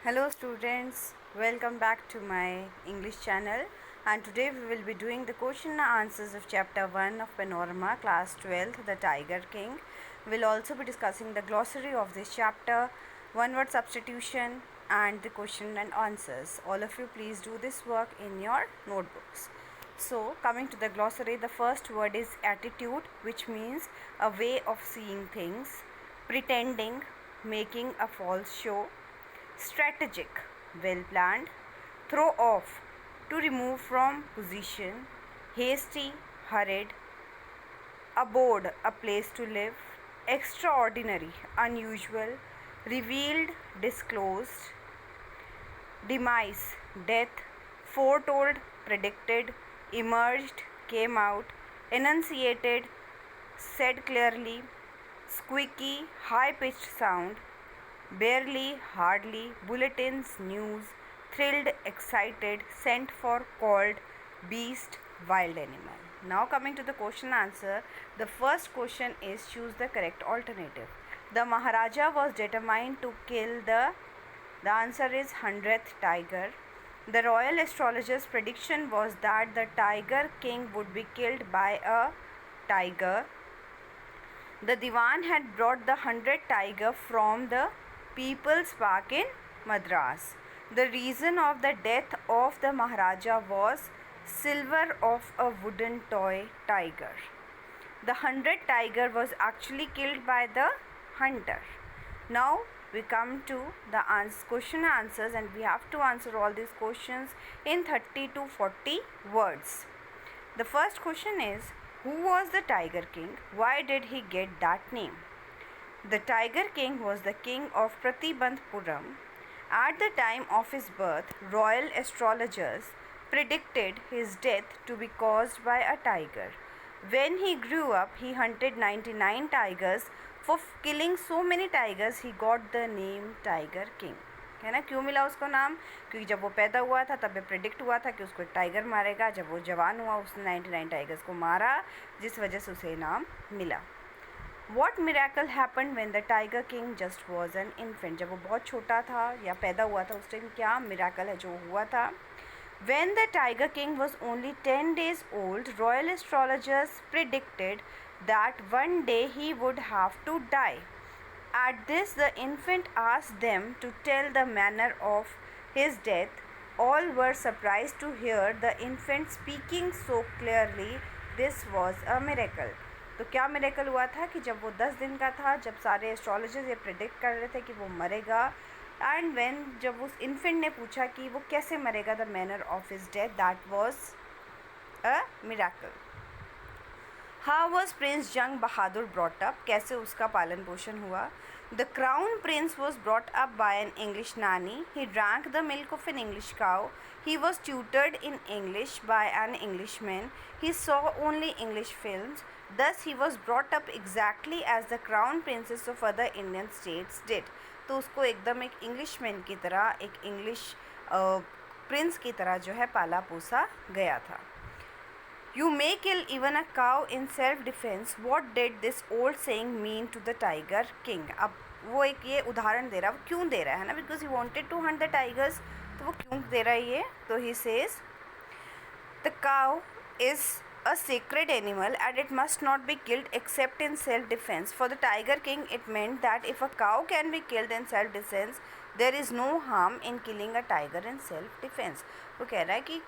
Hello students, welcome back to my English channel, and today we will be doing the question and answers of chapter 1 of Panorama class 12th, The Tiger King. We will also be discussing the glossary of this chapter, one word substitution and the question and answers. All of you please do this work in your notebooks. So coming to the glossary, the first word is attitude, which means a way of seeing things, pretending, making a false show, strategic, well planned, throw off, to remove from position, hasty, hurried, abode, a place to live, extraordinary, unusual, revealed, disclosed, demise, death, foretold, predicted, emerged, came out, enunciated, said clearly, squeaky, high pitched sound, barely, hardly, bulletins, news, thrilled, excited, sent for, called, beast, wild animal. Now coming to the question answer, the first question is choose the correct alternative. The Maharaja was determined to kill the answer is 100th tiger. The royal astrologer's prediction was that the tiger king would be killed by a tiger. The Diwan had brought the 100th tiger from the People's Park in Madras. The reason of the death of the Maharaja was silver of a wooden toy tiger. The 100th tiger was actually killed by the hunter. Now we come to the question answers, and we have to answer all these questions in 30 to 40 words. The first question is, who was the Tiger King? Why did he get that name? The Tiger King was the king of Pratibandhpuram. At the time of his birth, royal astrologers predicted his death to be caused by a tiger. When he grew up, he hunted 99 tigers. For killing so many tigers, he got the name Tiger King. है ना, क्यों मिला उसको नाम? क्योंकि जब वो पैदा हुआ था तब प्रेडिक्ट हुआ था कि उसको एक टाइगर मारेगा. जब वो जवान हुआ उसने 99 टाइगर्स को मारा, जिस वजह से उसे नाम मिला. What miracle happened when the Tiger King just was an infant? जब वो बहुत छोटा था या पैदा हुआ था उस टाइम क्या मिराकल है जो हुआ था? When the Tiger King was only 10 days old, royal astrologers predicted that one day he would have to die. At this, the infant asked them to tell the manner of his death. All were surprised to hear the infant speaking so clearly. This was a miracle. तो क्या miracle हुआ था कि जब वो 10 दिन का था, जब सारे एस्ट्रोलॉजर्स ये प्रेडिक्ट कर रहे थे कि वो मरेगा, एंड व्हेन जब उस इन्फेंट ने पूछा कि वो कैसे मरेगा, the manner of his death, that was a miracle. How was prince Jung Bahadur brought up? कैसे उसका पालन पोषण हुआ? The crown prince was brought up by an English nani. He drank the milk of an English cow. He was tutored in English by an Englishman. He saw only English films. Thus, he was brought up exactly as the crown princes of other Indian states did. तो उसको एकदम एक Englishman की तरह, एक English Prince की तरह जो है पाला पोसा गया था. You may kill even a cow in self-defense. What did this old saying mean to the Tiger King? अब वो एक ये उदाहरण दे रहा है. वो क्यों दे रहा है ना? Because he wanted to hunt the tigers. तो वो क्यों दे रहा है ये? तो he says the cow is a sacred animal and it must not be killed except in self-defense. For the Tiger King, it meant that if a cow can be killed in self-defense, there is no harm in killing a tiger in self-defense. वो कह रहा है कि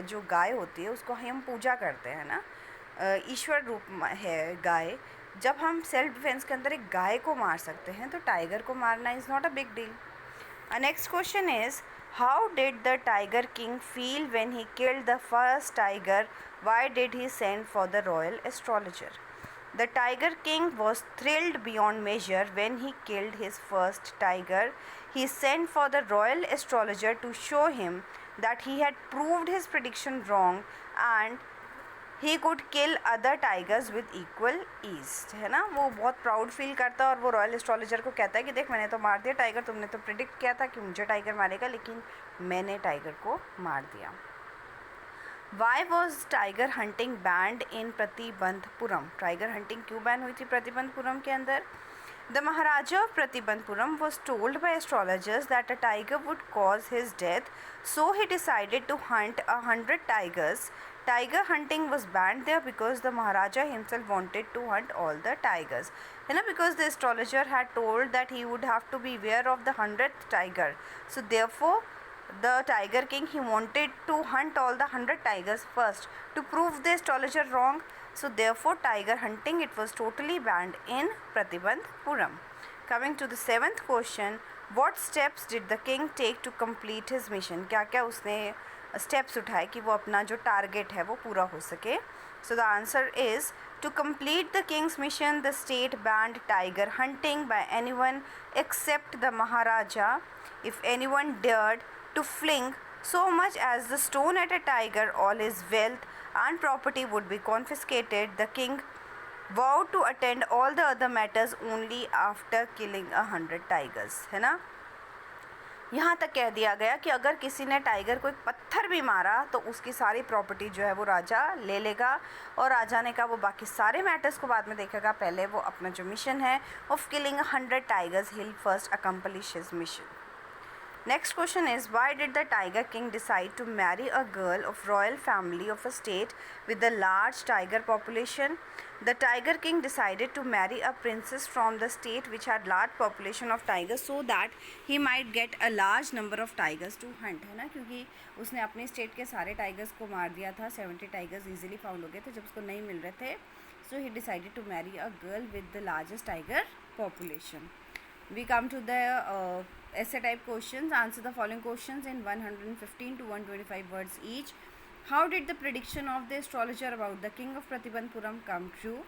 जो गाय होती है उसको हम पूजा करते हैं ना, ईश्वर रूप है गाय. जब हम सेल्फ डिफेंस के अंदर एक गाय को मार सकते हैं तो टाइगर को मारना is not a big deal. Next question is, how did the Tiger King feel when he killed the first tiger? Why did he send for the royal astrologer? The Tiger King was thrilled beyond measure when he killed his first tiger. He sent for the royal astrologer to show him that he had proved his prediction wrong and he could kill other tigers with equal ease. है ना, वो बहुत proud feel करता है और वो royal astrologer को कहता है कि देख मैंने तो मार दिया टाइगर, तुमने तो प्रिडिक्ट किया था कि मुझे टाइगर मारेगा, लेकिन मैंने टाइगर को मार दिया. Why was tiger hunting band in Pratibandapuram? Tiger hunting क्यों बैन हुई थी प्रतिबंधपुरम के अंदर? The Maharaja of Pratibandpuram was told by astrologers that a tiger would cause his death, so he decided to hunt 100 tigers. Tiger hunting was banned there because the Maharaja himself wanted to hunt all the tigers. Because the astrologer had told that he would have to beware of the 100th tiger. So therefore, the Tiger King, he wanted to hunt all the 100 tigers first to prove the astrologer wrong. So therefore, tiger hunting, it was totally banned in Pratibandpuram. Coming to the 7th question, what steps did the king take to complete his mission? क्या क्या उसने steps उठाए कि वो अपना जो target है वो पूरा हो सके? So the answer is, to complete the king's mission, the state banned tiger hunting by anyone except the Maharaja. If anyone dared to fling so much as the stone at a tiger, all his wealth and property would be confiscated. The king vowed to attend all the other matters only after killing 100 tigers. है ना? यहाँ तक कह दिया गया कि अगर किसी ने टाइगर को एक पत्थर भी मारा तो उसकी सारी प्रॉपर्टी जो है वो राजा ले लेगा, और राजा ने कहा वो बाकी सारे मैटर्स को बाद में देखेगा, पहले वो अपना जो मिशन है of killing 100 tigers he first accomplish his mission. Next question is, why did the Tiger King decide to marry a girl of royal family of a state with a large tiger population? The Tiger King decided to marry a princess from the state which had large population of tigers so that he might get a large number of tigers to hunt. है ना, क्योंकि उसने अपने state के सारे tigers को मार दिया था. 70 टाइगर्स इजीली फाउंड हो गए थे जब उसको नहीं मिल रहे थे. So he decided to marry a girl with the largest tiger population. We come to the essay type questions. Answer the following questions in 115 to 125 words each. How did the prediction of the astrologer about the king of Pratibandpuram come true?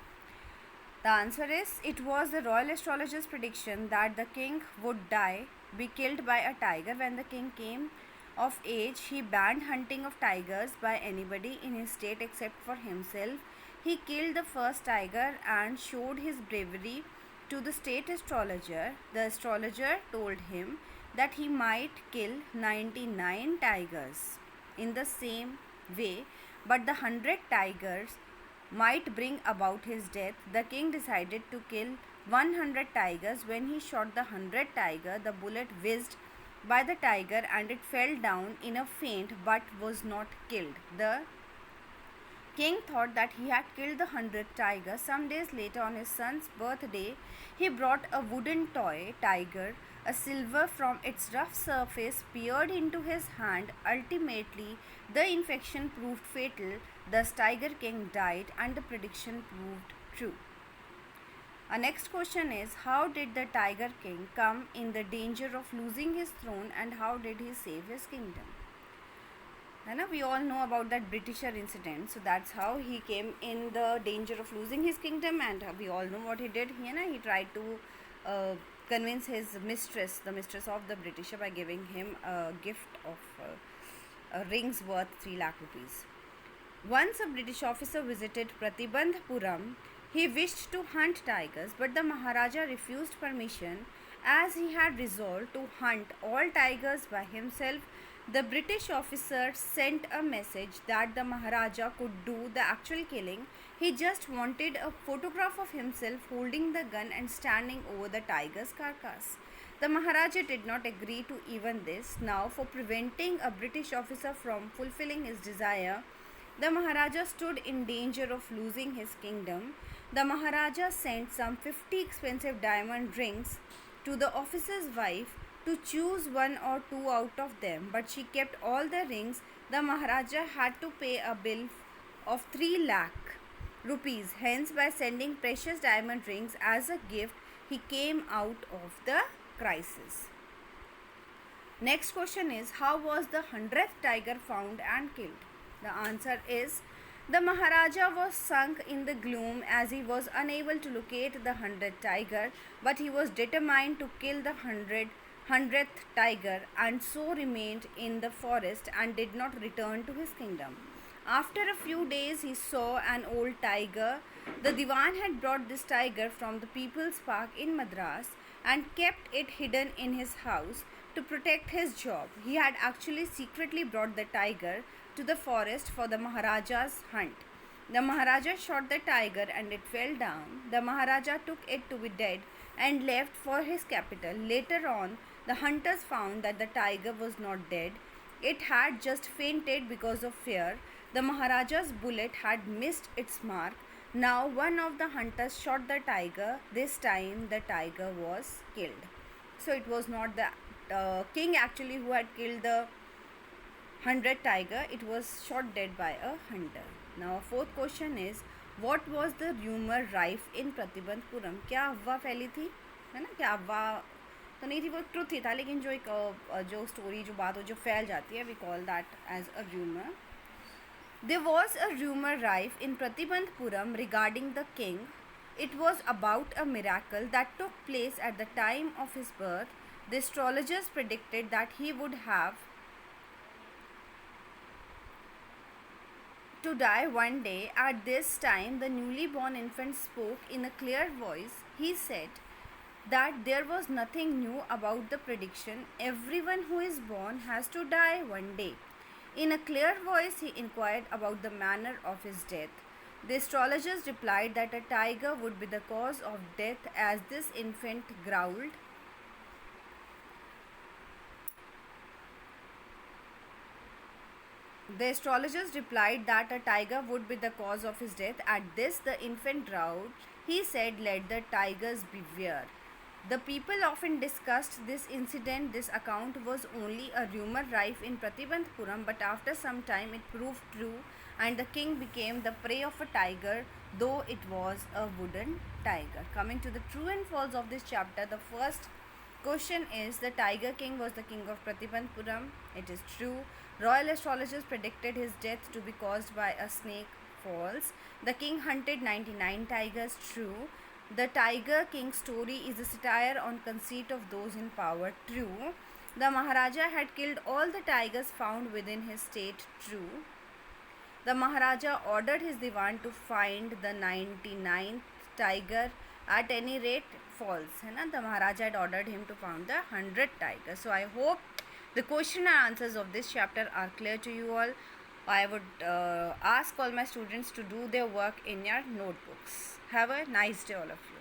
The answer is, it was the royal astrologer's prediction that the king would die, be killed by a tiger. When the king came of age, he banned hunting of tigers by anybody in his state except for himself. He killed the first tiger and showed his bravery to the state astrologer. The astrologer told him that he might kill 99 tigers in the same way, but the 100 tigers might bring about his death. The king decided to kill 100 tigers. When he shot the 100th tiger, the bullet whizzed by the tiger and it fell down in a faint but was not killed. The king thought that he had killed the 100th tiger. Some days later, on his son's birthday, he brought a wooden toy tiger. A silver from its rough surface peered into his hand. Ultimately, the infection proved fatal. Thus, Tiger King died and the prediction proved true. Our next question is, how did the Tiger King come in the danger of losing his throne and how did he save his kingdom? We all know about that Britisher incident. So that's how he came in the danger of losing his kingdom, and we all know what he did. He tried to convince his mistress, the mistress of the Britisher, by giving him a gift of rings worth 3 lakh rupees. Once a British officer visited Pratibandpuram. He wished to hunt tigers, but the Maharaja refused permission as he had resolved to hunt all tigers by himself. The British officer sent a message that the Maharaja could do the actual killing. He just wanted a photograph of himself holding the gun and standing over the tiger's carcass. The Maharaja did not agree to even this. Now, for preventing a British officer from fulfilling his desire, the Maharaja stood in danger of losing his kingdom. The Maharaja sent some 50 expensive diamond rings to the officer's wife to choose 1 or 2 out of them, but she kept all the rings. The Maharaja had to pay a bill of 3 lakh rupees. Hence, by sending precious diamond rings as a gift, he came out of the crisis. Next question is, how was the 100th tiger found and killed? The answer is, the Maharaja was sunk in the gloom as he was unable to locate the 100th tiger, but he was determined to kill the 100th tiger and so remained in the forest and did not return to his kingdom. After a few days, he saw an old tiger. The Diwan had brought this tiger from the People's Park in Madras and kept it hidden in his house to protect his job. He had actually secretly brought the tiger to the forest for the Maharaja's hunt. The Maharaja shot the tiger and it fell down. The Maharaja took it to be dead. and left for his capital. Later on, the hunters found that the tiger was not dead. It had just fainted because of fear. The Maharaja's bullet had missed its mark. Now, one of the hunters shot the tiger. This time, the tiger was killed. So, it was not the king actually who had killed the 100 tiger, it was shot dead by a hunter. Now, fourth question is, what was the rumor rife in Pratibandapuram? क्या अफवाह फैली थी, है ना? क्या अफवाह तो नहीं थी, वो ट्रुथ ही था, लेकिन जो एक जो स्टोरी जो बात हो जो फैल जाती है, we call that as a rumour. There was a rumor rife in Pratibandhpuram regarding the king. It was about a miracle that took place at the time of his birth. The astrologers predicted that he would have to die one day. At this time, the newly born infant spoke in a clear voice. He said that there was nothing new about the prediction. Everyone who is born has to die one day. In a clear voice, he inquired about the manner of his death. The astrologers replied that a tiger would be the cause of death as this infant growled. The astrologers replied that a tiger would be the cause of his death. At this, the infant growled. He said, "Let the tigers beware." The people often discussed this incident. This account was only a rumor rife in Pratibandhpuram, but after some time it proved true, and the king became the prey of a tiger, though it was a wooden tiger. Coming to the true and false of this chapter, the first question is, the Tiger King was the king of Pratibandhpuram. It is true. Royal astrologers predicted his death to be caused by a snake. False. The king hunted 99 tigers. True. The Tiger King story is a satire on conceit of those in power. True. The Maharaja had killed all the tigers found within his state. True. The Maharaja ordered his Diwan to find the 99th tiger at any rate. False, है ना? The Maharaja had ordered him to find the 100 tigers. So I hope the question and answers of this chapter are clear to you all. I would ask all my students to do their work in your notebooks. Have a nice day, all of you.